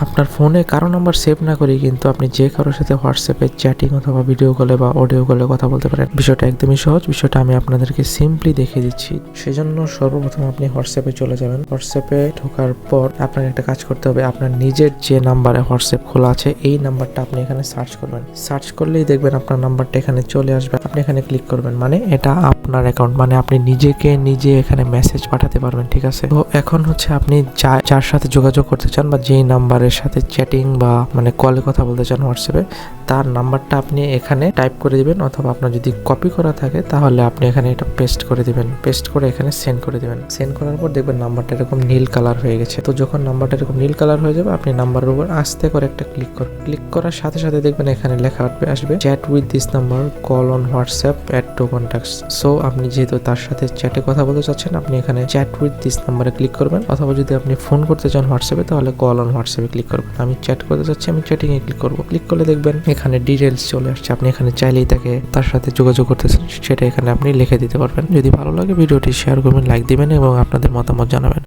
আপনার ফোনে কারো নাম্বার সেভ না করে কিন্তু আপনি যে কারোর সাথে হোয়াটসঅ্যাপে চ্যাটিং অথবা ভিডিও কলে বা অডিও কলে কথা বলতে পারেন। বিষয়টা একদমই সহজ, বিষয়টা আমি আপনাদেরকে সিম্পলি দেখিয়ে দিচ্ছি। সেজন্য সর্বপ্রথম আপনি হোয়াটসঅ্যাপে চলে যাবেন। হোয়াটসঅ্যাপে ঢোকার পর আপনাকে একটা কাজ করতে হবে, আপনার নিজের যে নাম্বারে হোয়াটসঅ্যাপ খোলা আছে এই নাম্বারটা আপনি এখানে সার্চ করবেন। সার্চ করলেই দেখবেন আপনার নাম্বারটা এখানে চলে আসবে। আপনি এখানে ক্লিক করবেন, মানে এটা আপনার অ্যাকাউন্ট, মানে আপনি নিজেকে নিজে এখানে মেসেজ পাঠাতে পারবেন, ঠিক আছে। তো এখন হচ্ছে আপনি যার সাথে যোগাযোগ করতে চান বা যেই নাম্বারের সাথে চ্যাটিং বা মানে কলে কথা বলতে চান হোয়াটসঅ্যাপে, তার নাম্বারটা আপনি এখানে টাইপ করে দিবেন, অথবা আপনার যদি কপি করা থাকে তাহলে আপনি এখানে এটা পেস্ট করে দিবেন। পেস্ট করে এখানে সেন্ড করে দিবেন। সেন্ড করার পর দেখবেন নাম্বারটা এরকম নীল কালার হয়ে গেছে। তো যখন নাম্বারটা এরকম নীল কালার হয়ে যাবে, আপনি নাম্বারের উপর আস্তে করে একটা ক্লিক করুন। ক্লিক করার সাথে সাথে দেখবেন এখানে লেখা আসবে chat with this number, call on WhatsApp, add to contacts. So আপনি যেহেতু তার সাথে চ্যাটে কথা বলতে চাচ্ছেন, আপনি এখানে চ্যাট উইথ দিস নাম্বারে ক্লিক করবেন, অথবা যদি আপনি ফোন করতে চান হোয়াটসঅ্যাপে তাহলে কল অন হোয়াটসঅ্যাপে ক্লিক করবেন। আমি চ্যাট করতে চাচ্ছি, আমি চ্যাটিং এ ক্লিক করব। ক্লিক করলে দেখবেন এখানে ডিটেলস চলে আসছে। আপনি এখানে চাইলেই তার সাথে যোগাযোগ করতেছেন সেটা এখানে আপনি লিখে দিতে পারবেন। যদি ভালো লাগে ভিডিওটি শেয়ার করবেন, লাইক দিবেন এবং আপনাদের মতামত জানাবেন।